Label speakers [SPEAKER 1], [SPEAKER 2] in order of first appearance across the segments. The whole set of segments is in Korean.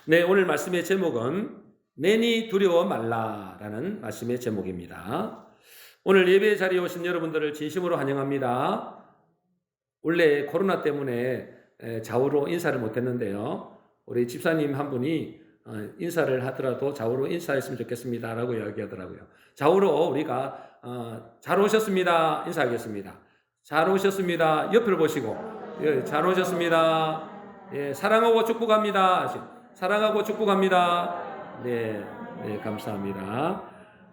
[SPEAKER 1] 네, 오늘 말씀의 제목은 내니 두려워 말라라는 말씀의 제목입니다. 오늘 예배 자리에 오신 여러분들을 진심으로 환영합니다. 원래 코로나 때문에 좌우로 인사를 못했는데요. 우리 집사님 한 분이 인사를 하더라도 좌우로 인사했으면 좋겠습니다라고 이야기하더라고요. 좌우로 우리가 잘 오셨습니다 인사하겠습니다. 잘 오셨습니다. 옆을 보시고 잘 오셨습니다. 예, 사랑하고 축복합니다. 사랑하고 축복합니다. 네, 네, 감사합니다.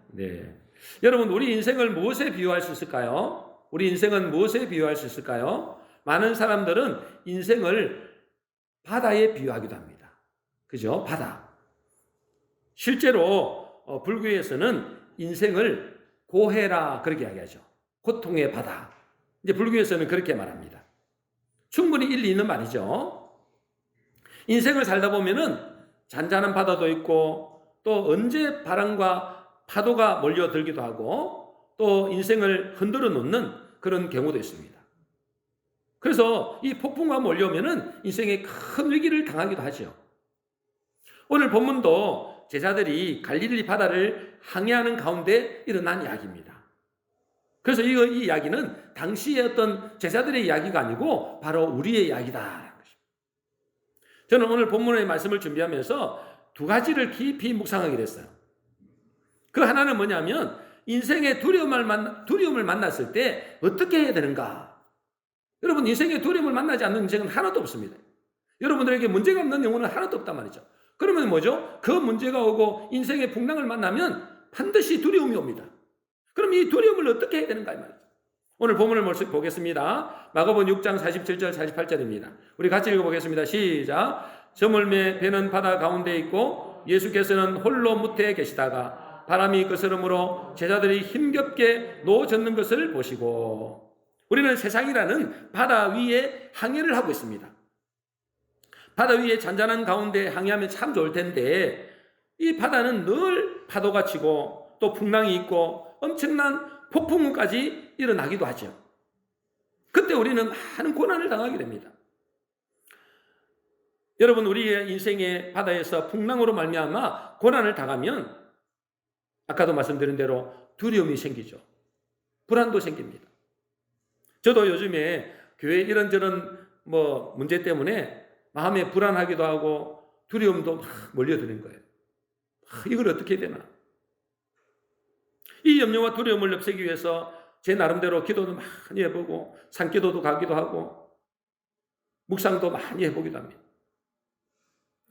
[SPEAKER 1] 네, 여러분 우리 인생을 무엇에 비유할 수 있을까요? 우리 인생은 무엇에 비유할 수 있을까요? 많은 사람들은 인생을 바다에 비유하기도 합니다. 그죠? 바다. 실제로 불교에서는 인생을 고해라 그렇게 이야기하죠. 고통의 바다. 이제 불교에서는 그렇게 말합니다. 충분히 일리 있는 말이죠. 인생을 살다 보면은 잔잔한 바다도 있고 또 언제 바람과 파도가 몰려들기도 하고 또 인생을 흔들어 놓는 그런 경우도 있습니다. 그래서 이 폭풍과 몰려오면은 인생에 큰 위기를 당하기도 하죠. 오늘 본문도 제자들이 갈릴리 바다를 항해하는 가운데 일어난 이야기입니다. 그래서 이 이야기는 당시의 어떤 제자들의 이야기가 아니고 바로 우리의 이야기다. 저는 오늘 본문의 말씀을 준비하면서 두 가지를 깊이 묵상하게 됐어요. 그 하나는 뭐냐면 인생의 두려움을 만났을 때 어떻게 해야 되는가. 여러분 인생의 두려움을 만나지 않는 인생은 하나도 없습니다. 여러분들에게 문제가 없는 영혼은 하나도 없단 말이죠. 그러면 뭐죠? 그 문제가 오고 인생의 풍랑을 만나면 반드시 두려움이 옵니다. 그럼 이 두려움을 어떻게 해야 되는가 이 말이죠. 오늘 본문을 보겠습니다. 마가복음 6장 47절 48절입니다. 우리 같이 읽어보겠습니다. 시작. 저물매 배는 바다 가운데 있고 예수께서는 홀로 무태에 계시다가 바람이 거스름으로 제자들이 힘겹게 놓아졌는 것을 보시고. 우리는 세상이라는 바다 위에 항해를 하고 있습니다. 바다 위에 잔잔한 가운데 항해하면 참 좋을 텐데 이 바다는 늘 파도가 치고 또 풍랑이 있고 엄청난 폭풍우까지 일어나기도 하죠. 그때 우리는 많은 고난을 당하게 됩니다. 여러분 우리의 인생의 바다에서 풍랑으로 말미암아 고난을 당하면 아까도 말씀드린 대로 두려움이 생기죠. 불안도 생깁니다. 저도 요즘에 교회 이런저런 문제 때문에 마음에 불안하기도 하고 두려움도 막 몰려드는 거예요. 이걸 어떻게 해야 되나? 이 염려와 두려움을 없애기 위해서 제 나름대로 기도도 많이 해보고 산기도도 가기도 하고 묵상도 많이 해보기도 합니다.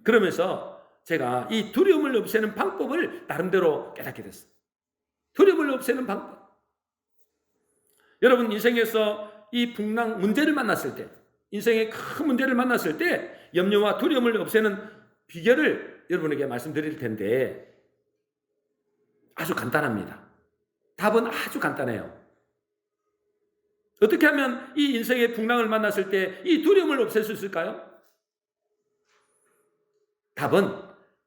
[SPEAKER 1] 그러면서 제가 이 두려움을 없애는 방법을 나름대로 깨닫게 됐어요. 두려움을 없애는 방법. 여러분 인생에서 이 풍랑 문제를 만났을 때 인생의 큰 문제를 만났을 때 염려와 두려움을 없애는 비결을 여러분에게 말씀드릴 텐데 아주 간단합니다. 답은 아주 간단해요. 어떻게 하면 이 인생의 풍랑을 만났을 때 이 두려움을 없앨 수 있을까요? 답은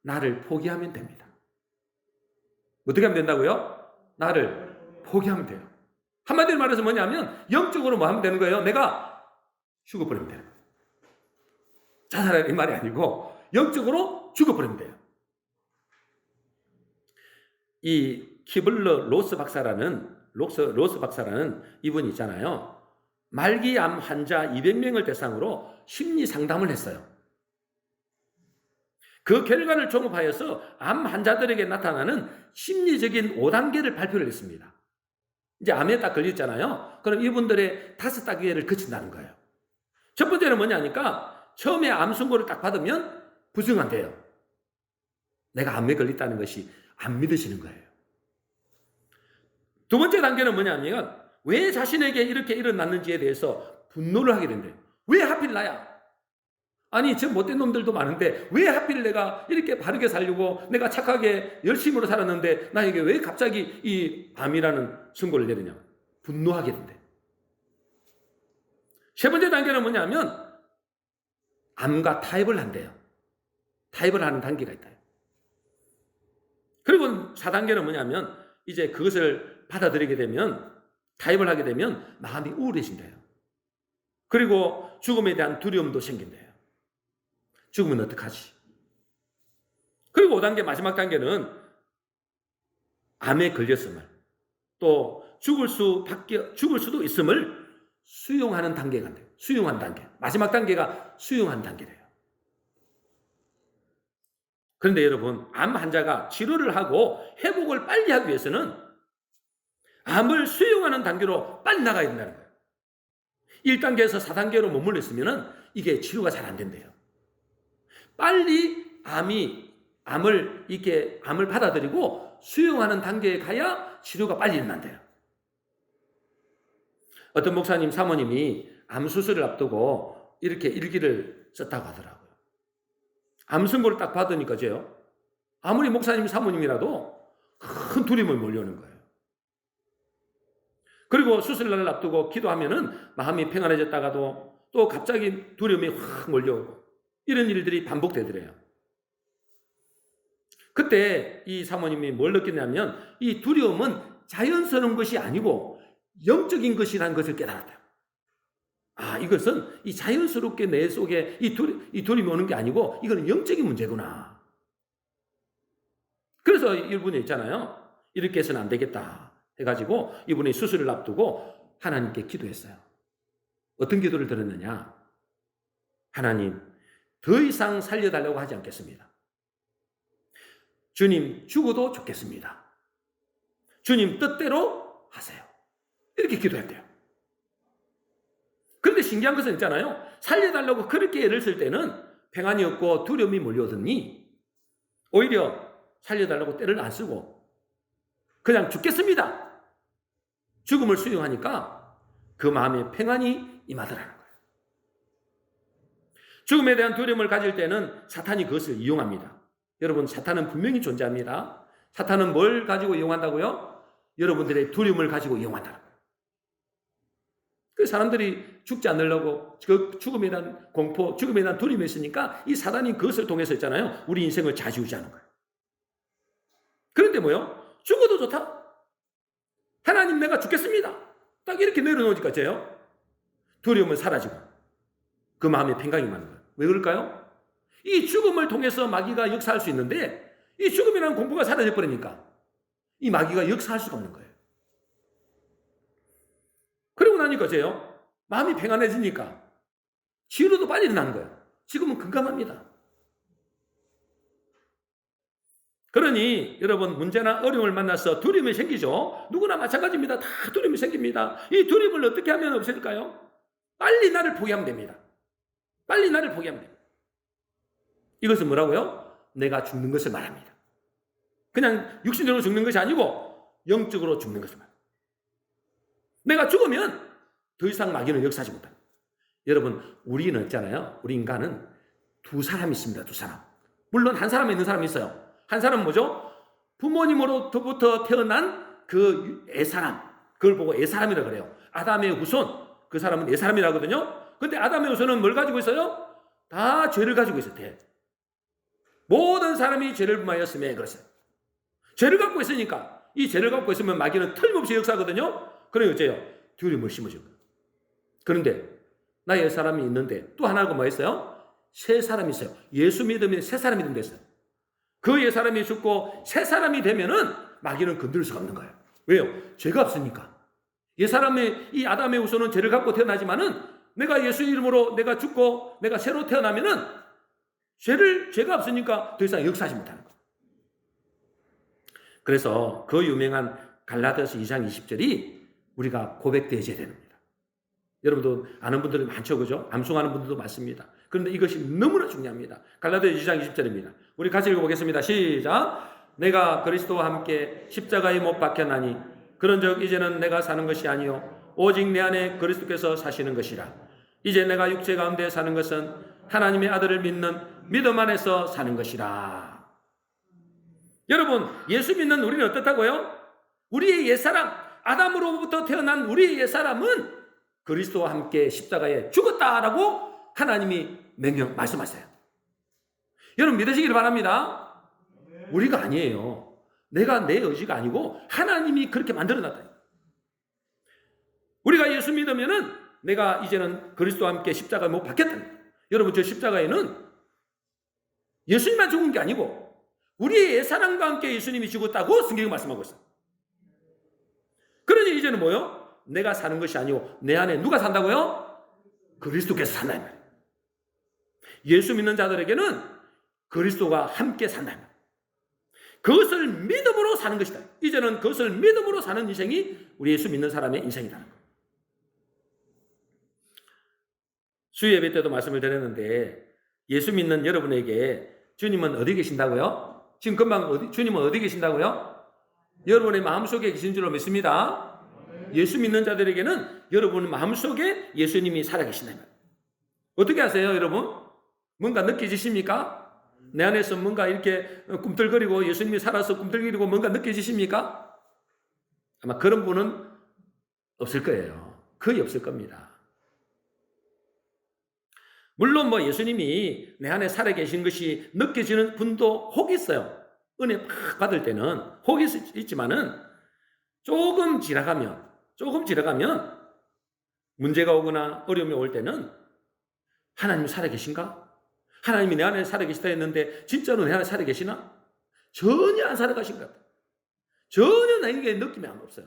[SPEAKER 1] 나를 포기하면 됩니다. 어떻게 하면 된다고요? 나를 포기하면 돼요. 한마디로 말해서 뭐냐면 영적으로 뭐 하면 되는 거예요? 내가 죽어버리면 돼요. 자살하는 이 말이 아니고 영적으로 죽어버리면 돼요. 이 키블러 로스 박사라는 이분이 있잖아요. 말기암 환자 200명을 대상으로 심리 상담을 했어요. 그 결과를 종합하여서 암 환자들에게 나타나는 심리적인 5단계를 발표를 했습니다. 이제 암에 딱 걸렸잖아요. 그럼 이분들의 5단계를 거친다는 거예요. 첫 번째는 뭐냐니까 처음에 암 선고를 딱 받으면 부정한대요. 내가 암에 걸렸다는 것이 안 믿으시는 거예요. 두 번째 단계는 뭐냐면 왜 자신에게 이렇게 일어났는지에 대해서 분노를 하게 된대요. 왜 하필 나야? 아니 저 못된 놈들도 많은데 왜 하필 내가 이렇게 바르게 살려고 내가 착하게 열심으로 살았는데 나에게 왜 갑자기 이 암이라는 선고를 내리냐? 분노하게 된대. 세 번째 단계는 뭐냐면 암과 타협을 한대요. 타협을 하는 단계가 있다. 그리고 4단계는 뭐냐면 이제 그것을 받아들이게 되면 타협을 하게 되면 마음이 우울해진대요. 그리고 죽음에 대한 두려움도 생긴대요. 죽으면 어떡하지? 그리고 5단계 마지막 단계는 암에 걸렸음을 또 죽을 수도 있음을 수용하는 단계가 돼요. 수용한 단계. 마지막 단계가 수용한 단계래요. 그런데 여러분, 암 환자가 치료를 하고 회복을 빨리 하기 위해서는 암을 수용하는 단계로 빨리 나가야 된다는 거예요. 1단계에서 4단계로 머물러 있으면 이게 치료가 잘 안 된대요. 빨리 암을 받아들이고 수용하는 단계에 가야 치료가 빨리 일어난대요. 어떤 목사님 사모님이 암 수술을 앞두고 이렇게 일기를 썼다고 하더라고요. 암 선고를 딱 받으니까요, 아무리 목사님 사모님이라도 큰 두려움이 몰려오는 거예요. 그리고 수술날을 앞두고 기도하면은 마음이 평안해졌다가도 또 갑자기 두려움이 확 몰려오고 이런 일들이 반복되더래요. 그때 이 사모님이 뭘 느꼈냐면 이 두려움은 자연스러운 것이 아니고 영적인 것이라는 것을 깨달았다. 이것은 이 자연스럽게 내 속에 이 두려움이 오는 게 아니고 이거는 영적인 문제구나. 그래서 이분이 있잖아요. 이렇게 해서는 안 되겠다 해가지고 이분이 수술을 앞두고 하나님께 기도했어요. 어떤 기도를 드렸느냐? 하나님, 더 이상 살려달라고 하지 않겠습니다. 주님, 죽어도 좋겠습니다. 주님 뜻대로 하세요. 이렇게 기도했대요. 그런데 신기한 것은 있잖아요. 살려달라고 그렇게 애를 쓸 때는 평안이 없고 두려움이 몰려오더니 오히려 살려달라고 때를 안 쓰고 그냥 죽겠습니다. 죽음을 수용하니까 그 마음에 평안이 임하더라는 거예요. 죽음에 대한 두려움을 가질 때는 사탄이 그것을 이용합니다. 여러분, 사탄은 분명히 존재합니다. 사탄은 뭘 가지고 이용한다고요? 여러분들의 두려움을 가지고 이용한다는 거예요. 그 사람들이 죽지 않으려고 그 죽음에 대한 공포, 죽음에 대한 두려움이 있으니까 이 사단이 그것을 통해서 있잖아요. 우리 인생을 좌지우지하는 거예요. 그런데 뭐요? 죽어도 좋다. 하나님, 내가 죽겠습니다. 딱 이렇게 내려놓으니까 쟤요. 두려움은 사라지고 그 마음에 평강이 많은 거예요. 왜 그럴까요? 이 죽음을 통해서 마귀가 역사할 수 있는데 이 죽음이라는 공포가 사라져 버리니까 이 마귀가 역사할 수가 없는 거예요. 그러고 나니까 쟤요. 마음이 평안해지니까 치료도 빨리 일어나는 거예요. 지금은 건강합니다. 그러니 여러분, 문제나 어려움을 만나서 두려움이 생기죠. 누구나 마찬가지입니다. 다 두려움이 생깁니다. 이 두려움을 어떻게 하면 없앨까요? 빨리 나를 포기하면 됩니다. 빨리 나를 포기하면 됩니다. 이것은 뭐라고요? 내가 죽는 것을 말합니다. 그냥 육신적으로 죽는 것이 아니고 영적으로 죽는 것을 말합니다. 내가 죽으면 더 이상 마귀는 역사하지 못합니다. 여러분, 우리는 있잖아요. 우리 인간은 두 사람이 있습니다. 두 사람. 물론 한 사람에 있는 사람이 있어요. 한 사람은 뭐죠? 부모님으로부터 태어난 그 애사람. 그걸 보고 애사람이라고 그래요. 아담의 후손. 그 사람은 애사람이라고 하거든요. 근데 아담의 후손은 뭘 가지고 있어요? 다 죄를 가지고 있어요. 모든 사람이 죄를 범하였음에 그렇어요. 죄를 갖고 있으니까 이 죄를 갖고 있으면 마귀는 틀림없이 역사하거든요. 그러니 어째요? 두려움을 심어준 거예요. 그런데 나의 사람이 있는데 또 하나가 뭐 있어요? 새 사람이 있어요. 예수 믿으면 새 사람이 된다 했어요. 그 옛 사람이 죽고 새 사람이 되면은 마귀는 건드릴 수가 없는 거예요. 왜요? 죄가 없으니까. 옛 사람의 이 아담의 후손은 죄를 갖고 태어나지만은 내가 예수 이름으로 내가 죽고 내가 새로 태어나면은 죄가 없으니까 더 이상 역사하지 못하는 거예요. 그래서 그 유명한 갈라디아서 2장 20절이 우리가 고백되어야 됩니다. 여러분도 아는 분들이 많죠, 그죠? 암송하는 분들도 많습니다. 그런데 이것이 너무나 중요합니다. 갈라디아서 2장 20절입니다. 우리 같이 읽어보겠습니다. 시작. 내가 그리스도와 함께 십자가에 못 박혔나니 그런즉 이제는 내가 사는 것이 아니요 오직 내 안에 그리스도께서 사시는 것이라. 이제 내가 육체 가운데 사는 것은 하나님의 아들을 믿는 믿음 안에서 사는 것이라. 여러분, 예수 믿는 우리는 어떻다고요? 우리의 옛사람, 아담으로부터 태어난 우리의 옛사람은 그리스도와 함께 십자가에 죽었다라고 하나님이 말씀하세요. 여러분, 믿으시기를 바랍니다. 우리가 아니에요. 내가 내 의지가 아니고 하나님이 그렇게 만들어놨다. 우리가 예수 믿으면은 내가 이제는 그리스도와 함께 십자가에 못 박혔다. 여러분, 저 십자가에는 예수님만 죽은 게 아니고 우리의 옛사람과 함께 예수님이 죽었다고 성경이 말씀하고 있어요. 그러니 이제는 뭐요? 내가 사는 것이 아니고 내 안에 누가 산다고요? 그리스도께서 산다 이 말이에요. 예수 믿는 자들에게는 그리스도가 함께 산다 이 말이에요. 그것을 믿음으로 사는 것이다. 이제는 그것을 믿음으로 사는 인생이 우리 예수 믿는 사람의 인생이라는 거예요. 수요 예배 때도 말씀을 드렸는데 예수 믿는 여러분에게 주님은 어디 계신다고요? 지금 금방 주님은 어디 계신다고요? 여러분의 마음속에 계신 줄로 믿습니다. 예수 믿는 자들에게는 여러분 마음속에 예수님이 살아계신다. 어떻게 하세요, 여러분? 뭔가 느껴지십니까? 내 안에서 뭔가 이렇게 꿈틀거리고 예수님이 살아서 꿈틀거리고 뭔가 느껴지십니까? 아마 그런 분은 없을 거예요. 거의 없을 겁니다. 물론 뭐 예수님이 내 안에 살아계신 것이 느껴지는 분도 혹 있어요. 은혜 막 받을 때는 혹이 있지만은 조금 지나가면 문제가 오거나 어려움이 올 때는 하나님이 살아계신가? 하나님이 내 안에 살아계시다 했는데 진짜로 내 안에 살아계시나? 전혀 안 살아가신 것 같아요. 전혀 나에게 느낌이 안 없어요.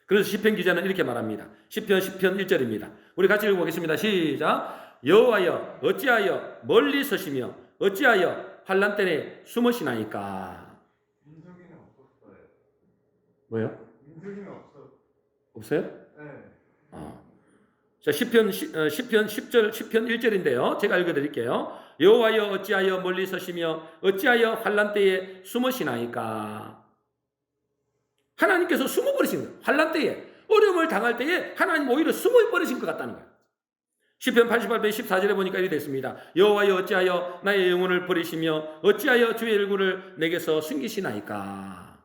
[SPEAKER 1] 그래서 시편 기자는 이렇게 말합니다. 시편 1절입니다. 우리 같이 읽어보겠습니다. 시작. 여호와여 어찌하여 멀리 서시며 어찌하여 환난 때에 숨으시나이까.
[SPEAKER 2] 민석이는 없었어요.
[SPEAKER 1] 뭐요?
[SPEAKER 2] 민석이는
[SPEAKER 1] 없어요?
[SPEAKER 2] 네.
[SPEAKER 1] 자, 시편 10절, 시편 1절인데요. 제가 읽어드릴게요. 여호와여 어찌하여 멀리 서시며 어찌하여 환난 때에 숨으시나이까. 하나님께서 숨어버리신 거예요. 환난 때에, 어려움을 당할 때에 하나님 오히려 숨어버리신 것 같다는 거예요. 시편 88편 14절에 보니까 이렇게 됐습니다. 여호와여 어찌하여 나의 영혼을 버리시며 어찌하여 주의 얼굴을 내게서 숨기시나이까.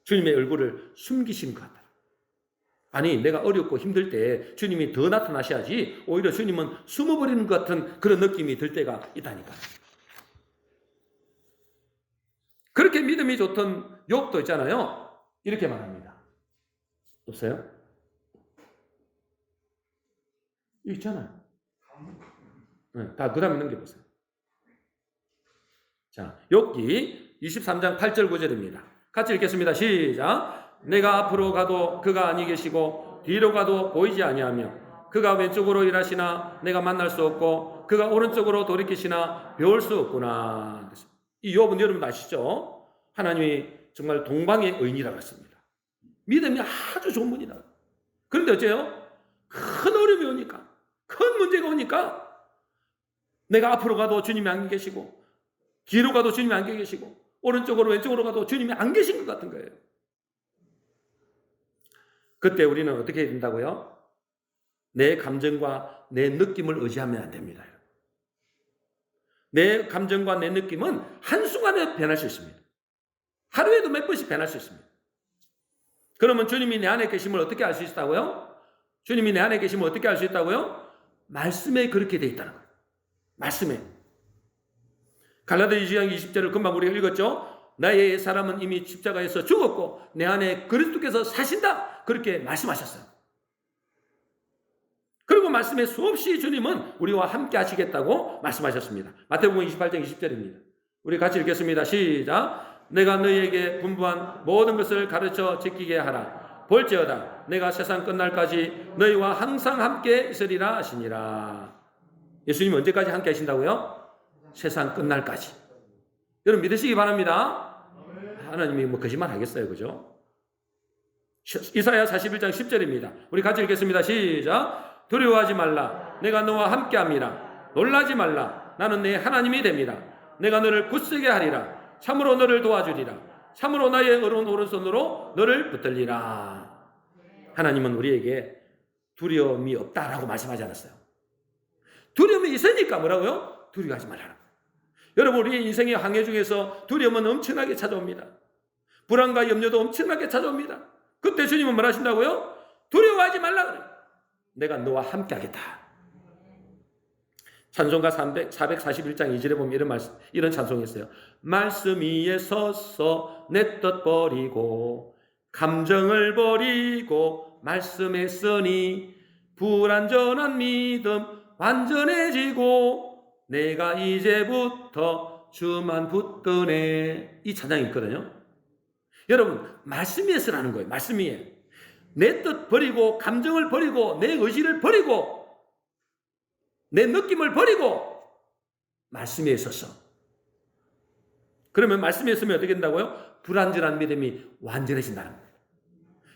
[SPEAKER 1] 주님의 얼굴을 숨기신 것 같다. 아니 내가 어렵고 힘들 때 주님이 더 나타나셔야지 오히려 주님은 숨어버리는 것 같은 그런 느낌이 들 때가 있다니까. 그렇게 믿음이 좋던 욥도 있잖아요. 이렇게 말합니다. 없어요? 이거 있잖아요. 네, 다 그 다음에 넘겨보세요. 자, 욥기 23장 8절 9절입니다. 같이 읽겠습니다. 시작. 내가 앞으로 가도 그가 아니 계시고 뒤로 가도 보이지 아니하며 그가 왼쪽으로 일하시나 내가 만날 수 없고 그가 오른쪽으로 돌이키시나 배울 수 없구나. 이 욥은 여러분 아시죠? 하나님이 정말 동방의 의인이라고 했습니다. 믿음이 아주 좋은 분이다. 그런데 어째요? 큰 어려움이 오니까 큰 문제가 오니까 내가 앞으로 가도 주님이 안 계시고 뒤로 가도 주님이 안 계시고 오른쪽으로 왼쪽으로 가도 주님이 안 계신 것 같은 거예요. 그때 우리는 어떻게 해야 된다고요? 내 감정과 내 느낌을 의지하면 안 됩니다. 내 감정과 내 느낌은 한순간에 변할 수 있습니다. 하루에도 몇 번씩 변할 수 있습니다. 그러면 주님이 내 안에 계심을 어떻게 알 수 있다고요? 주님이 내 안에 계심을 어떻게 알 수 있다고요? 말씀에 그렇게 돼 있다는 거예요. 말씀에. 갈라디아 2장 20절을 금방 우리가 읽었죠? 나의 사람은 이미 십자가에서 죽었고 내 안에 그리스도께서 사신다. 그렇게 말씀하셨어요. 그리고 말씀에 수없이 주님은 우리와 함께 하시겠다고 말씀하셨습니다. 마태복음 28장 20절입니다. 우리 같이 읽겠습니다. 시작. 내가 너희에게 분부한 모든 것을 가르쳐 지키게 하라. 볼지어다 내가 세상 끝날까지 너희와 항상 함께 있으리라 하시니라. 예수님 언제까지 함께 하신다고요? 세상 끝날까지. 여러분 믿으시기 바랍니다. 하나님이 뭐 거짓말 하겠어요, 그죠? 이사야 41장 10절입니다. 우리 같이 읽겠습니다. 시작. 두려워하지 말라. 내가 너와 함께함이라. 놀라지 말라. 나는 내 하나님이 됩니다. 내가 너를 굳세게 하리라. 참으로 너를 도와주리라. 참으로 나의 오른손으로 너를 붙들리라. 하나님은 우리에게 두려움이 없다라고 말씀하지 않았어요. 두려움이 있으니까 뭐라고요? 두려워하지 말라. 여러분 우리의 인생의 항해 중에서 두려움은 엄청나게 찾아옵니다. 불안과 염려도 엄청나게 찾아옵니다. 그때 주님은 뭘 하신다고요? 두려워하지 말라 그래요. 내가 너와 함께 하겠다. 찬송가 441장 2절에 보면 이런 찬송이 있어요. 말씀 위에 서서 내 뜻 버리고 감정을 버리고 말씀에 쓰니 불완전한 믿음 완전해지고 내가 이제부터 주만 붙드네. 이 찬양이 있거든요. 여러분, 말씀 위에 서라는 거예요. 말씀 위에. 내 뜻 버리고, 감정을 버리고, 내 의지를 버리고, 내 느낌을 버리고, 말씀 위에 서서. 그러면 말씀 위에 서면 어떻게 된다고요? 불완전한 믿음이 완전해진다는 거예요.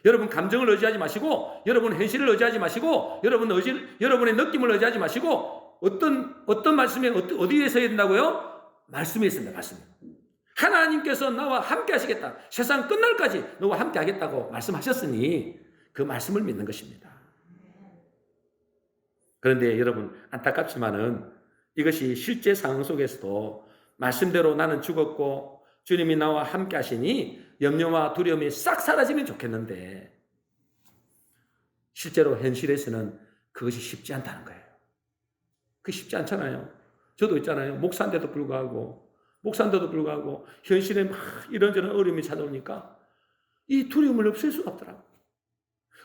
[SPEAKER 1] 여러분, 감정을 의지하지 마시고, 여러분 현실을 의지하지 마시고, 여러분의 느낌을 의지하지 마시고, 어떤 말씀에, 어디에 서야 된다고요? 말씀에 있습니다. 말씀에. 하나님께서 나와 함께 하시겠다. 세상 끝날까지 너와 함께 하겠다고 말씀하셨으니 그 말씀을 믿는 것입니다. 그런데 여러분, 안타깝지만은 이것이 실제 상황 속에서도 말씀대로 나는 죽었고 주님이 나와 함께 하시니 염려와 두려움이 싹 사라지면 좋겠는데 실제로 현실에서는 그것이 쉽지 않다는 거예요. 그게 쉽지 않잖아요. 저도 있잖아요. 목사인데도 불구하고 현실에 막 이런저런 어려움이 찾아오니까 이 두려움을 없앨 수가 없더라고요.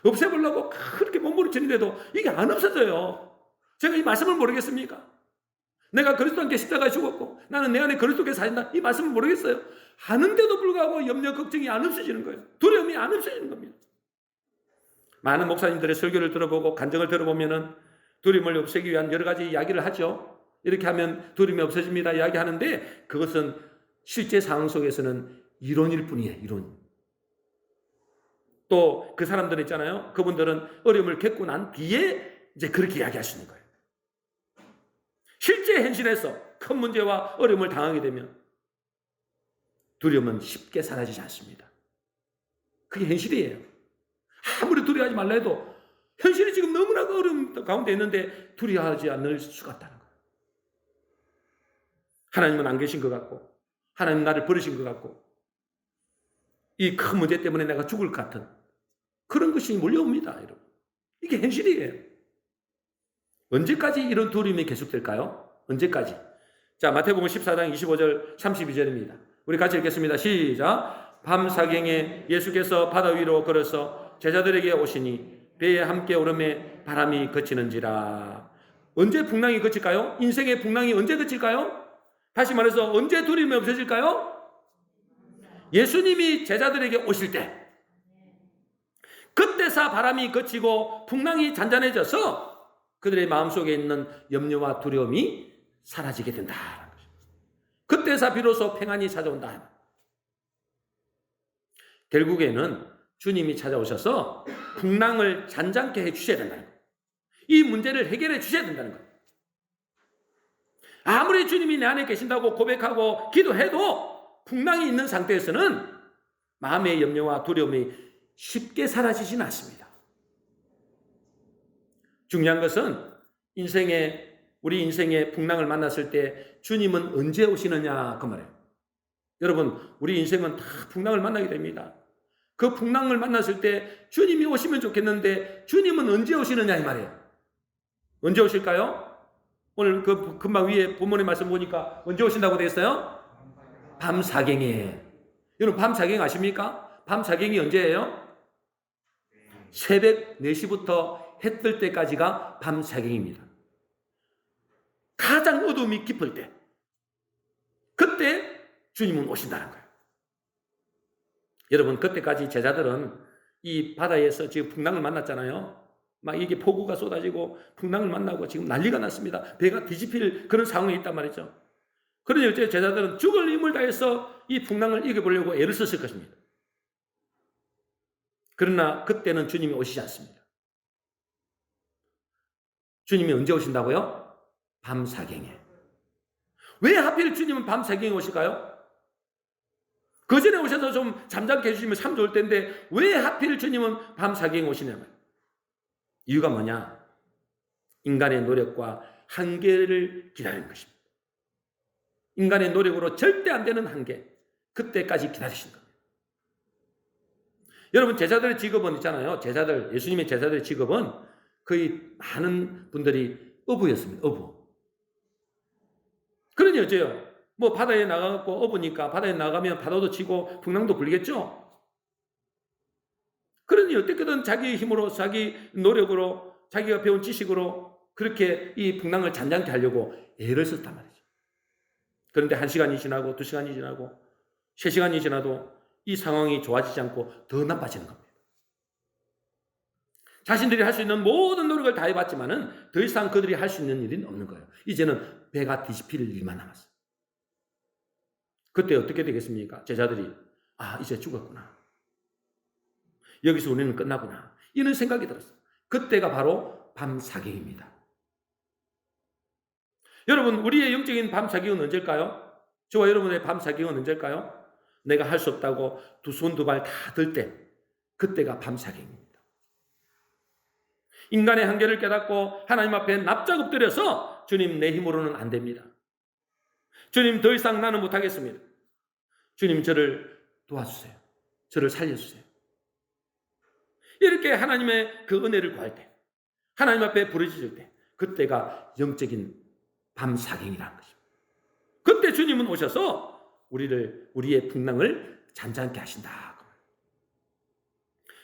[SPEAKER 1] 없애보려고 그렇게 몸부림치는데도 이게 안 없어져요. 제가 이 말씀을 모르겠습니까? 내가 그리스도 함께 십자가에 죽었고 나는 내 안에 그리스도께 사신다. 이 말씀을 모르겠어요. 아는데도 불구하고 염려, 걱정이 안 없어지는 거예요. 두려움이 안 없어지는 겁니다. 많은 목사님들의 설교를 들어보고 간증을 들어보면은 두려움을 없애기 위한 여러 가지 이야기를 하죠. 이렇게 하면 두려움이 없어집니다. 이야기하는데 그것은 실제 상황 속에서는 이론일 뿐이에요. 이론. 또 그 사람들 있잖아요. 그분들은 어려움을 겪고 난 뒤에 이제 그렇게 이야기하시는 거예요. 실제 현실에서 큰 문제와 어려움을 당하게 되면 두려움은 쉽게 사라지지 않습니다. 그게 현실이에요. 아무리 두려워하지 말라 해도 현실이 지금 너무나 어려움 가운데 있는데 두려워하지 않을 수가 없다는 거예요. 하나님은 안 계신 것 같고 하나님 나를 버리신 것 같고 이 큰 문제 때문에 내가 죽을 것 같은 그런 것이 몰려옵니다. 여러분. 이게 현실이에요. 언제까지 이런 두려움이 계속될까요? 언제까지? 자, 마태복음 14장 25절 32절입니다. 우리 같이 읽겠습니다. 시작. 밤사경에 예수께서 바다 위로 걸어서 제자들에게 오시니 배에 함께 오름에 바람이 그치는지라. 언제 풍랑이 그칠까요? 인생의 풍랑이 언제 그칠까요? 다시 말해서 언제 두려움이 없어질까요? 예수님이 제자들에게 오실 때 그때서 바람이 그치고 풍랑이 잔잔해져서 그들의 마음속에 있는 염려와 두려움이 사라지게 된다. 그때서 비로소 평안이 찾아온다. 결국에는 주님이 찾아오셔서 풍랑을 잔잔케 해주셔야 된다는 거예요. 이 문제를 해결해 주셔야 된다는 거예요. 아무리 주님이 내 안에 계신다고 고백하고 기도해도 풍랑이 있는 상태에서는 마음의 염려와 두려움이 쉽게 사라지지는 않습니다. 중요한 것은 우리 인생의 풍랑을 만났을 때 주님은 언제 오시느냐 그 말이에요. 여러분, 우리 인생은 다 풍랑을 만나게 됩니다. 그 풍랑을 만났을 때 주님이 오시면 좋겠는데 주님은 언제 오시느냐 이 말이에요. 언제 오실까요? 오늘 그 금방 위에 본문의 말씀 보니까 언제 오신다고 되어 있어요? 밤사경에. 여러분, 밤사경 아십니까? 밤사경이 언제예요? 새벽 4시부터 해 뜰 때까지가 밤사경입니다. 가장 어둠이 깊을 때 그때 주님은 오신다는 거예요. 여러분, 그때까지 제자들은 이 바다에서 지금 풍랑을 만났잖아요. 막 이게 폭우가 쏟아지고 풍랑을 만나고 지금 난리가 났습니다. 배가 뒤집힐 그런 상황에 있단 말이죠. 그러니 어째 제자들은 죽을 힘을 다해서 이 풍랑을 이겨보려고 애를 썼을 것입니다. 그러나 그때는 주님이 오시지 않습니다. 주님이 언제 오신다고요? 밤사경에. 왜 하필 주님은 밤사경에 오실까요? 그 전에 오셔서 좀 잠잠케 해주시면 참 좋을 텐데 왜 하필 주님은 밤사경에 오시냐면 이유가 뭐냐? 인간의 노력과 한계를 기다리는 것입니다. 인간의 노력으로 절대 안 되는 한계, 그때까지 기다리신 겁니다. 여러분, 제자들의 직업은 있잖아요. 예수님의 제자들의 직업은 거의 많은 분들이 어부였습니다. 어부. 그러니 어째요? 뭐 바다에 나가고 어부니까 바다에 나가면 파도도 치고 풍랑도 불겠죠? 그러니 어떻게든 자기 힘으로, 자기 노력으로, 자기가 배운 지식으로 그렇게 이 풍랑을 잔잔케 하려고 애를 썼단 말이죠. 그런데 1시간이 지나고 2시간이 지나고 3시간이 지나도 이 상황이 좋아지지 않고 더 나빠지는 겁니다. 자신들이 할 수 있는 모든 노력을 다 해봤지만은 더 이상 그들이 할 수 있는 일은 없는 거예요. 이제는 배가 뒤집힐 일만 남았어요. 그때 어떻게 되겠습니까? 제자들이 이제 죽었구나. 여기서 우리는 끝나구나. 이런 생각이 들었어요. 그때가 바로 밤사경입니다. 여러분, 우리의 영적인 밤사경은 언제일까요? 저와 여러분의 밤사경은 언제일까요? 내가 할 수 없다고 두 손 두 발 다 들 때, 그때가 밤사경입니다. 인간의 한계를 깨닫고 하나님 앞에 납작 엎드려서 주님, 내 힘으로는 안 됩니다. 주님, 더 이상 나는 못하겠습니다. 주님, 저를 도와주세요. 저를 살려주세요. 이렇게 하나님의 그 은혜를 구할 때, 하나님 앞에 부르짖을 때, 그때가 영적인 밤사경이라는 것입니다. 그때 주님은 오셔서 우리의 풍랑을 잔잔케 하신다.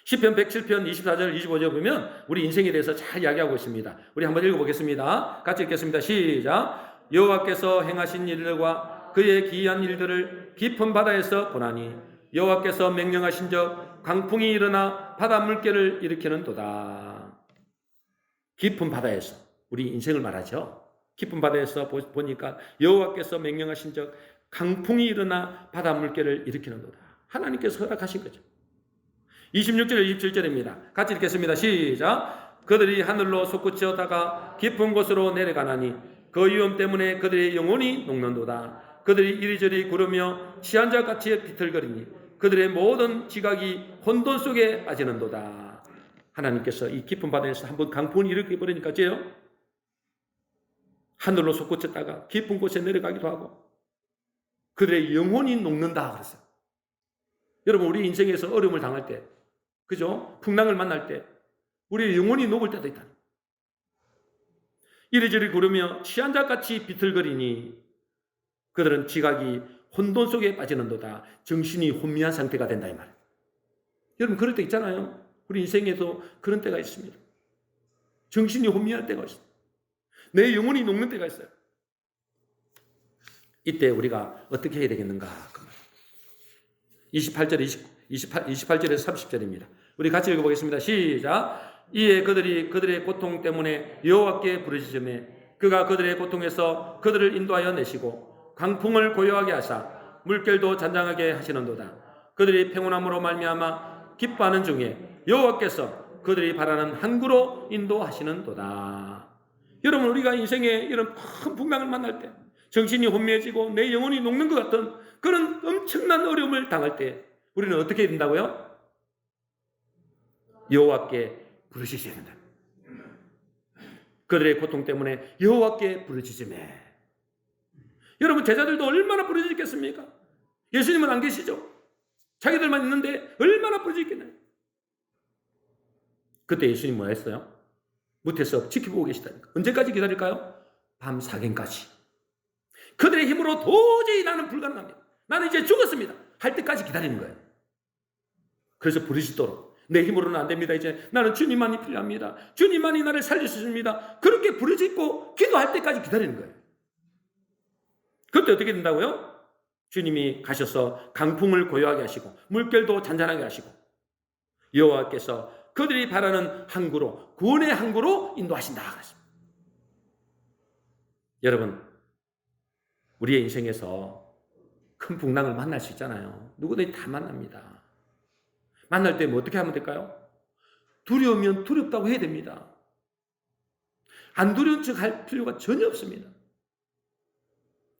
[SPEAKER 1] 시편 107편 24절 25절 보면 우리 인생에 대해서 잘 이야기하고 있습니다. 우리 한번 읽어보겠습니다. 같이 읽겠습니다. 시작. 여호와께서 행하신 일들과 그의 기이한 일들을 깊은 바다에서 보나니 여호와께서 명령하신적 강풍이 일어나 바다 물결을 일으키는도다. 깊은 바다에서, 우리 인생을 말하죠. 깊은 바다에서 보니까 여호와께서 명령하신적 강풍이 일어나 바다 물결을 일으키는도다. 하나님께서 허락하신 거죠. 26절 27절입니다. 같이 읽겠습니다. 시작. 그들이 하늘로 솟구치었다가 깊은 곳으로 내려가나니 그 위험 때문에 그들의 영혼이 녹는도다. 그들이 이리저리 구르며 취한 자같이 비틀거리니 그들의 모든 지각이 혼돈 속에 빠지는도다. 하나님께서 이 깊은 바다에서 한번 강풍을 일으켜버리니까 어째요? 하늘로 솟구쳤다가 깊은 곳에 내려가기도 하고 그들의 영혼이 녹는다 그랬어요. 여러분, 우리 인생에서 어려움을 당할 때, 그죠? 풍랑을 만날 때 우리의 영혼이 녹을 때도 있다. 이리저리 구르며 취한 자같이 비틀거리니 그들은 지각이 혼돈 속에 빠지는도다. 정신이 혼미한 상태가 된다 이 말이에요. 여러분, 그럴 때 있잖아요. 우리 인생에도 그런 때가 있습니다. 정신이 혼미할 때가 있어요. 내 영혼이 녹는 때가 있어요. 이때 우리가 어떻게 해야 되겠는가? 28절에서 30절입니다. 우리 같이 읽어보겠습니다. 시작. 이에 그들이 그들의 고통 때문에 여호와께 부르짖으매 그가 그들의 고통에서 그들을 인도하여 내시고 강풍을 고요하게 하사 물결도 잔잔하게 하시는도다. 그들이 평온함으로 말미암아 기뻐하는 중에 여호와께서 그들이 바라는 항구로 인도하시는도다. 여러분, 우리가 인생에 이런 큰 풍랑을 만날 때, 정신이 혼미해지고 내 영혼이 녹는 것 같은 그런 엄청난 어려움을 당할 때 우리는 어떻게 해야 된다고요? 여호와께 부르짖어야 된다. 그들의 고통 때문에 여호와께 부르짖으매. 여러분, 제자들도 얼마나 부르짖겠습니까? 예수님은 안 계시죠? 자기들만 있는데 얼마나 부르짖겠나요? 그때 예수님 뭐 했어요? 무태서 지켜보고 계시다니까. 언제까지 기다릴까요? 밤 사경까지. 그들의 힘으로 도저히 나는 불가능합니다. 나는 이제 죽었습니다. 할 때까지 기다리는 거예요. 그래서 부르짖도록. 내 힘으로는 안 됩니다. 이제 나는 주님만이 필요합니다. 주님만이 나를 살려주십니다. 그렇게 부르짖고 기도할 때까지 기다리는 거예요. 그때 어떻게 된다고요? 주님이 가셔서 강풍을 고요하게 하시고 물결도 잔잔하게 하시고 여호와께서 그들이 바라는 항구로, 구원의 항구로 인도하신다 그랬습니다. 여러분, 우리의 인생에서 큰 풍랑을 만날 수 있잖아요. 누구든지 다 만납니다. 만날 때 뭐 어떻게 하면 될까요? 두려우면 두렵다고 해야 됩니다. 안 두려운 척 할 필요가 전혀 없습니다.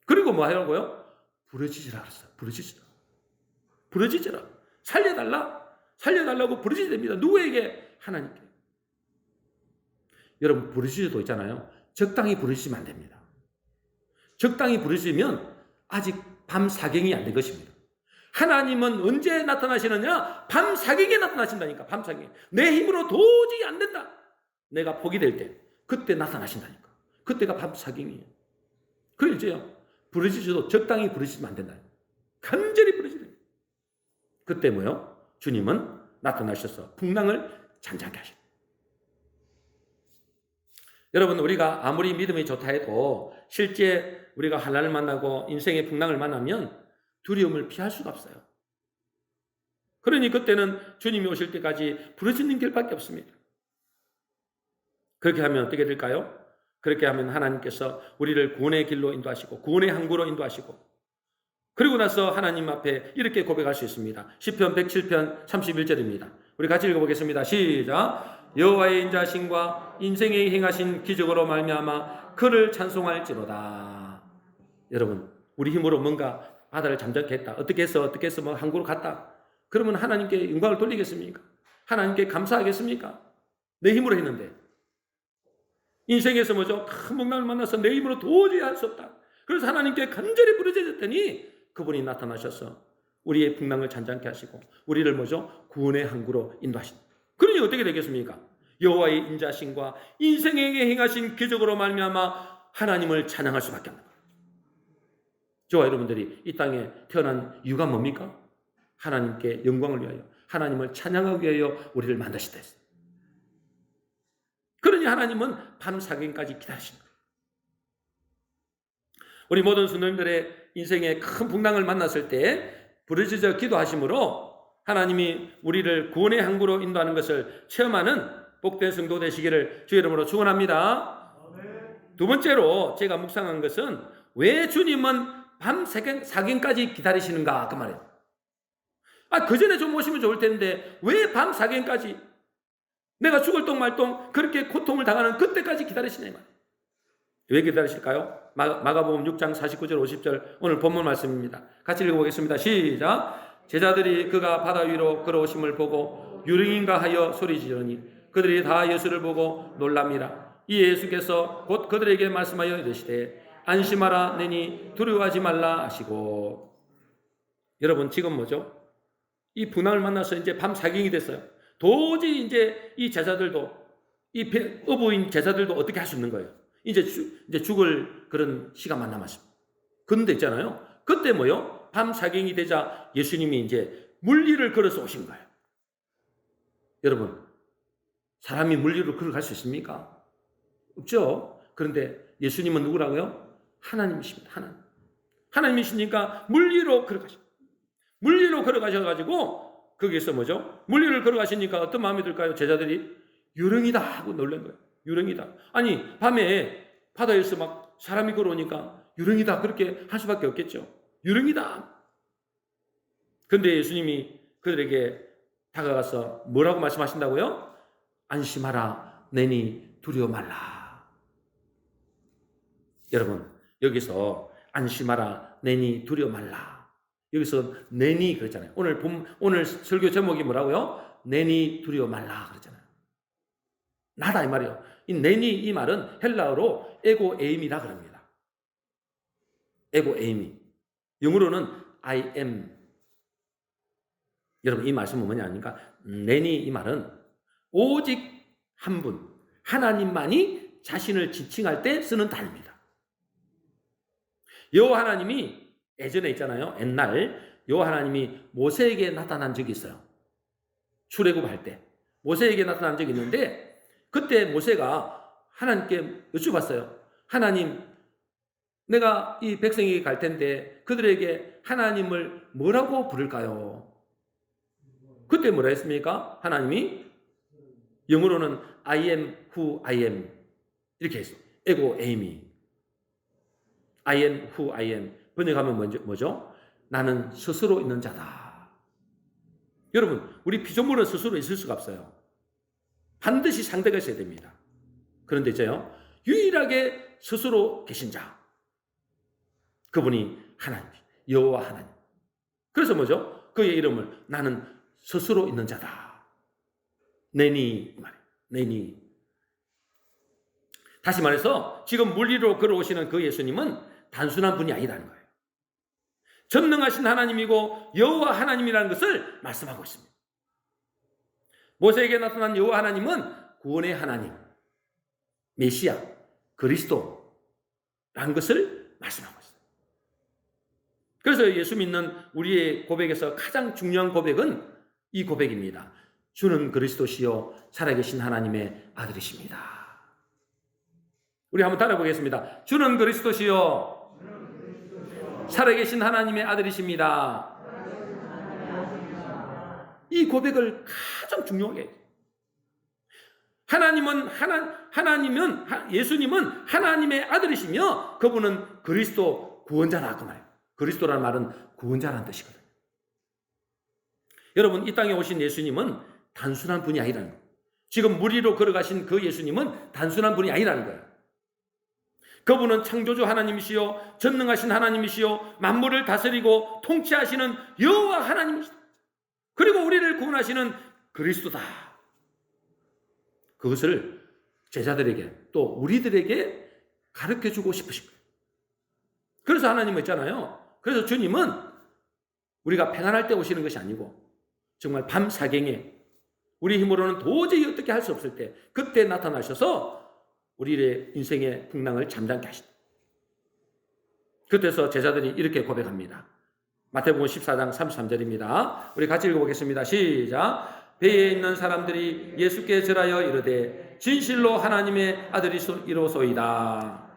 [SPEAKER 1] 그리고 뭐 하라고요? 부르짖으라 그랬어요. 부르짖으라. 부르짖으라. 살려달라. 살려달라고 부르짖어야 됩니다. 누구에게? 하나님께. 여러분, 부르짖어도 있잖아요. 적당히 부르짖으면 안 됩니다. 적당히 부르짖으면 아직 밤 사경이 안 된 것입니다. 하나님은 언제 나타나시느냐? 밤 사경에 나타나신다니까. 밤 사경에. 내 힘으로 도저히 안 된다. 내가 포기될 때 그때 나타나신다니까. 그때가 밤 사경이에요. 그러죠. 부르짖어도 적당히 부르짖으면 안 된다. 간절히 부르짖어야 됩니다. 그때 뭐요? 주님은 나타나셔서 풍랑을 잔잔케 하십니다. 여러분, 우리가 아무리 믿음이 좋다 해도 실제 우리가 하나님을 만나고 인생의 풍랑을 만나면 두려움을 피할 수가 없어요. 그러니 그때는 주님이 오실 때까지 부르짖는 길밖에 없습니다. 그렇게 하면 어떻게 될까요? 그렇게 하면 하나님께서 우리를 구원의 길로 인도하시고 구원의 항구로 인도하시고, 그리고 나서 하나님 앞에 이렇게 고백할 수 있습니다. 시편 107편 31절입니다. 우리 같이 읽어보겠습니다. 시작. 여호와의 인자하심과 인생에 행하신 기적으로 말미암아 그를 찬송할지로다. 여러분, 우리 힘으로 뭔가 바다를 잠잠케 했다, 어떻게 해서 뭐 항구로 갔다, 그러면 하나님께 영광을 돌리겠습니까? 하나님께 감사하겠습니까? 내 힘으로 했는데. 인생에서 뭐죠? 큰 풍랑을 만나서 내 힘으로 도저히 할 수 없다. 그래서 하나님께 간절히 부르짖었더니 그분이 나타나셔서 우리의 풍랑을 잔잔케 하시고 우리를 뭐죠? 구원의 항구로 인도하신다. 그러니 어떻게 되겠습니까? 여호와의 인자하심과 인생에게 행하신 기적으로 말미암아 하나님을 찬양할 수밖에 없는 거예요. 저와 여러분들이 이 땅에 태어난 이유가 뭡니까? 하나님께 영광을 위하여, 하나님을 찬양하기 위하여 우리를 만드시다 했어요. 그러니 하나님은 밤 사경까지 기다리신 거예요. 우리 모든 성도님들의 인생의 큰 풍랑을 만났을 때 부르짖어 기도하심으로 하나님이 우리를 구원의 항구로 인도하는 것을 체험하는 복된 성도 되시기를 주의 이름으로 축원합니다. 두 번째로 제가 묵상한 것은 왜 주님은 밤 사경까지 기다리시는가, 그 말이에요. 그 전에 좀 오시면 좋을 텐데 왜 밤 사경까지, 내가 죽을 똥 말똥 그렇게 고통을 당하는 그때까지 기다리시냐 이 말이에요. 왜 기다리실까요? 마가복음 6장 49절 50절 오늘 본문 말씀입니다. 같이 읽어보겠습니다. 시작. 제자들이 그가 바다 위로 걸어오심을 보고 유령인가 하여 소리지르니 그들이 다 예수를 보고 놀랍니다. 이 예수께서 곧 그들에게 말씀하여 이르시되 안심하라 내니 두려워하지 말라 하시고. 여러분, 지금 뭐죠? 이 풍랑을 만나서 이제 밤 사경이 됐어요. 도저히 이제 이 제자들도, 이 어부인 제자들도 어떻게 할 수 있는 거예요? 이제 죽을 그런 시간만 남았습니다. 그런데 있잖아요. 그때 뭐요? 밤 사경이 되자 예수님이 이제 물리를 걸어서 오신 거예요. 여러분, 사람이 물리로 걸어갈 수 있습니까? 없죠. 그런데 예수님은 누구라고요? 하나님이십니다. 하나님이시니까 물리로 걸어가십니다. 물리로 걸어가셔가지고 거기에서 뭐죠? 물리를 걸어가시니까 어떤 마음이 들까요? 제자들이 유령이다 하고 놀란 거예요. 유령이다. 아니, 밤에 바다에서 막 사람이 걸어오니까 유령이다 그렇게 할 수밖에 없겠죠. 유령이다. 그런데 예수님이 그들에게 다가가서 뭐라고 말씀하신다고요? 안심하라 내니 두려워 말라. 여러분, 여기서 안심하라 내니 두려워 말라, 여기서 내니 그랬잖아요. 오늘 설교 제목이 뭐라고요? 내니 두려워 말라 그랬잖아요. 나다 이 말이에요. 이 내니 이 말은 헬라어로 에고에임이라 그럽니다. 에고에임이. 영어로는 I am. 여러분, 이 말씀은 뭐냐 하니까 내니 이 말은 오직 한 분, 하나님만이 자신을 지칭할 때 쓰는 단어입니다. 여호와 하나님이 예전에 있잖아요. 옛날 여호와 하나님이 모세에게 나타난 적이 있어요. 출애굽할 때 모세에게 나타난 적이 있는데 그때 모세가 하나님께 여쭤봤어요. 하나님, 내가 이 백성에게 갈 텐데 그들에게 하나님을 뭐라고 부를까요? 그때 뭐라 했습니까? 하나님이 영어로는 I am who I am 이렇게 했어요. 에고 에이미. I am who I am. 번역하면 뭐죠? 나는 스스로 있는 자다. 여러분, 우리 피조물은 스스로 있을 수가 없어요. 반드시 상대가 있어야 됩니다. 그런데 있죠, 유일하게 스스로 계신 자, 그분이 하나님, 여호와 하나님. 그래서 뭐죠? 그의 이름을 나는 스스로 있는 자다. 내니 말이에요. 내니. 다시 말해서 지금 물리로 걸어오시는 그 예수님은 단순한 분이 아니라는 거예요. 전능하신 하나님이고 여호와 하나님이라는 것을 말씀하고 있습니다. 모세에게 나타난 여호와 하나님은 구원의 하나님, 메시아, 그리스도라는 것을 말씀하고 있습니다. 그래서 예수 믿는 우리의 고백에서 가장 중요한 고백은 이 고백입니다. 주는 그리스도시요 살아계신 하나님의 아들이십니다. 우리 한번 따라보겠습니다. 주는 그리스도시요 살아계신 하나님의 아들이십니다. 이 고백을 가장 중요하게 해요. 예수님은 하나님의 아들이시며 그분은 그리스도 구원자라 그 말이에요. 그리스도라는 말은 구원자라는 뜻이거든요. 여러분, 이 땅에 오신 예수님은 단순한 분이 아니라는 거예요. 지금 무리로 걸어가신 그 예수님은 단순한 분이 아니라는 거예요. 그분은 창조주 하나님이시요 전능하신 하나님이시요 만물을 다스리고 통치하시는 여호와 하나님이시다. 그리고 우리를 구원하시는 그리스도다. 그것을 제자들에게 또 우리들에게 가르쳐주고 싶으신 거예요. 그래서 하나님은 있잖아요. 그래서 주님은 우리가 평안할 때 오시는 것이 아니고 정말 밤 사경에 우리 힘으로는 도저히 어떻게 할 수 없을 때 그때 나타나셔서 우리의 인생의 풍랑을 잠잠케 하신다. 그때서 제자들이 이렇게 고백합니다. 마태복음 14장 33절입니다. 우리 같이 읽어보겠습니다. 시작. 배에 있는 사람들이 예수께 절하여 이르되 진실로 하나님의 아들이로소이다.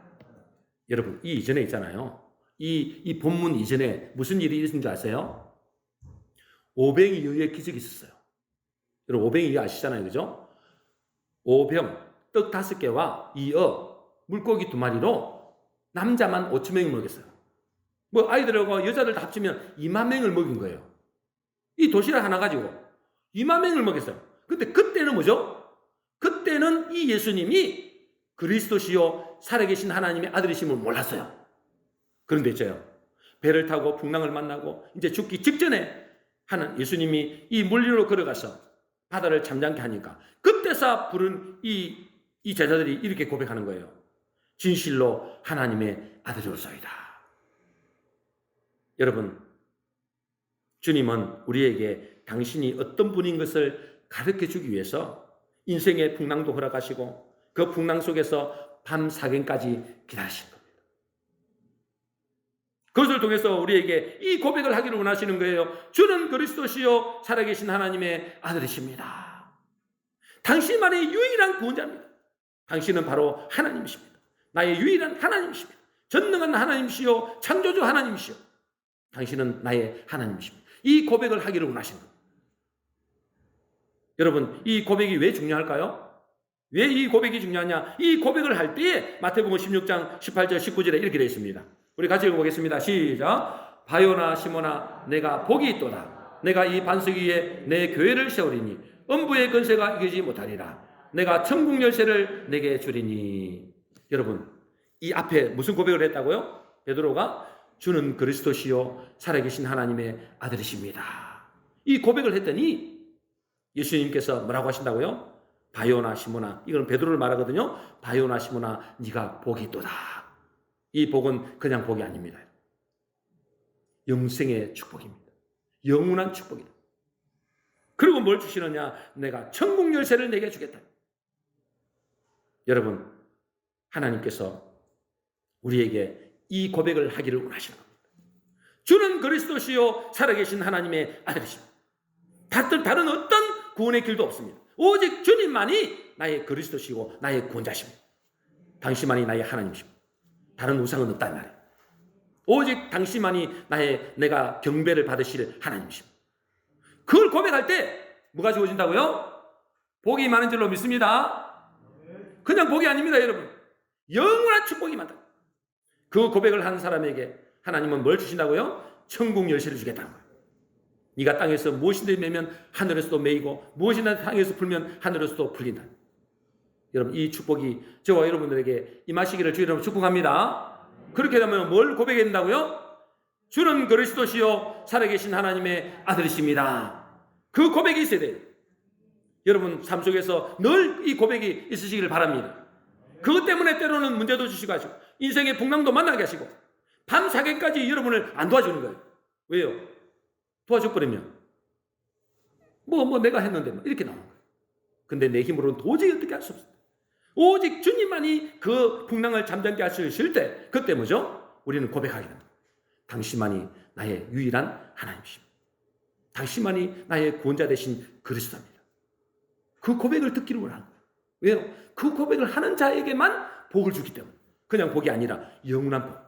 [SPEAKER 1] 여러분, 이 이전에 있잖아요. 이 본문 이전에 무슨 일이 있었는 줄 아세요? 오병이어의 기적이 있었어요. 여러분, 오병이어 아시잖아요. 그죠? 오병, 떡 5개와 이어, 물고기 2마리로 남자만 5,000명을 먹였어요. 뭐 아이들하고 여자들 다 합치면 2만 명을 먹인 거예요. 이 도시락 하나 가지고 2만 명을 먹였어요. 근데 그때는 뭐죠? 그때는 이 예수님이 그리스도시요 살아계신 하나님의 아들이심을 몰랐어요. 그런데 있죠. 배를 타고 풍랑을 만나고 이제 죽기 직전에 하는 예수님이 이 물리로 걸어가서 바다를 잠잠케 하니까 그때서 부른 이 제자들이 이렇게 고백하는 거예요. 진실로 하나님의 아들이로소이다. 여러분, 주님은 우리에게 당신이 어떤 분인 것을 가르쳐 주기 위해서 인생의 풍랑도 허락하시고 그 풍랑 속에서 밤 사경까지 기다리신 겁니다. 그것을 통해서 우리에게 이 고백을 하기를 원하시는 거예요. 주는 그리스도시요 살아계신 하나님의 아들이십니다. 당신만의 유일한 구원자입니다. 당신은 바로 하나님이십니다. 나의 유일한 하나님이십니다. 전능한 하나님이시요 창조주 하나님이시요 당신은 나의 하나님이십니다. 이 고백을 하기를 원하시는 겁니다. 여러분, 이 고백이 왜 중요할까요? 왜 이 고백이 중요하냐? 이 고백을 할 때에 마태복음 16장 18절 19절에 이렇게 되어 있습니다. 우리 같이 읽어보겠습니다. 시작. 바요나 시모나 내가 복이 있도다. 내가 이 반석 위에 내 교회를 세우리니 음부의 권세가 이기지 못하리라. 내가 천국 열쇠를 내게 주리니. 여러분, 이 앞에 무슨 고백을 했다고요? 베드로가 주는 그리스도시요 살아계신 하나님의 아들이십니다. 이 고백을 했더니 예수님께서 뭐라고 하신다고요? 바요나 시모나, 이건 베드로를 말하거든요. 바요나 시모나 네가 복이 있도다. 이 복은 그냥 복이 아닙니다. 영생의 축복입니다. 영원한 축복이다. 그리고 뭘 주시느냐? 내가 천국 열쇠를 내게 주겠다. 여러분, 하나님께서 우리에게 이 고백을 하기를 원하시는 겁니다. 주는 그리스도시요 살아계신 하나님의 아들이십니다. 다른 어떤 구원의 길도 없습니다. 오직 주님만이 나의 그리스도시고 나의 구원자십니다. 당신만이 나의 하나님이십니다. 다른 우상은 없단 말이에요. 오직 당신만이 내가 경배를 받으실 하나님이십니다. 그걸 고백할 때 뭐가 주어진다고요? 복이 많은 줄로 믿습니다. 그냥 복이 아닙니다, 여러분. 영원한 축복이 많다. 그 고백을 한 사람에게 하나님은 뭘 주신다고요? 천국 열쇠를 주겠다는 거예요. 네가 땅에서 무엇인데 매면 하늘에서도 매이고 무엇이나 땅에서 풀면 하늘에서도 풀린다. 여러분, 이 축복이 저와 여러분들에게 임하시기를 주의 이름으로 축복합니다. 그렇게 되면 뭘 고백해야 된다고요? 주는 그리스도시요 살아계신 하나님의 아들이십니다. 그 고백이 있어야 돼요. 여러분 삶 속에서 늘 이 고백이 있으시기를 바랍니다. 그것 때문에 때로는 문제도 주시고 하시고 인생의 풍랑도 만나게 하시고 밤 사경까지 여러분을 안 도와주는 거예요. 왜요? 도와줘버리면 내가 했는데 이렇게 나오는 거예요. 근데 내 힘으로는 도저히 어떻게 할 수 없어요. 오직 주님만이 그 풍랑을 잠잠케 하실 때 그때 뭐죠? 우리는 고백하게 됩니다. 당신만이 나의 유일한 하나님이십니다. 당신만이 나의 구원자 되신 그리스도입니다. 그 고백을 듣기를 원하는 거예요. 왜요? 그 고백을 하는 자에게만 복을 주기 때문에. 그냥 복이 아니라 영원한 복.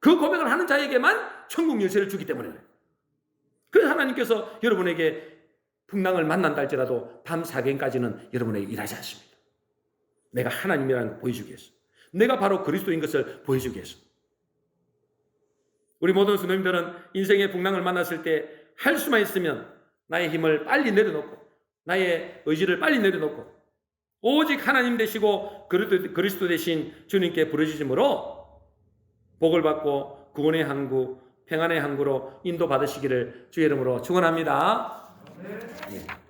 [SPEAKER 1] 그 고백을 하는 자에게만 천국 열쇠를 주기 때문에 그래요. 그래서 하나님께서 여러분에게 풍랑을 만난다 할지라도 밤 4경까지는 여러분에게 일하지 않습니다. 내가 하나님이라는 걸 보여주기 위해서, 내가 바로 그리스도인 것을 보여주기 위해서. 우리 모든 성도님들은 인생의 풍랑을 만났을 때 할 수만 있으면 나의 힘을 빨리 내려놓고, 나의 의지를 빨리 내려놓고, 오직 하나님 되시고 그리스도 되신 주님께 부르짖음으로 복을 받고 구원의 항구, 평안의 항구로 인도받으시기를 주의 이름으로 축원합니다. 예.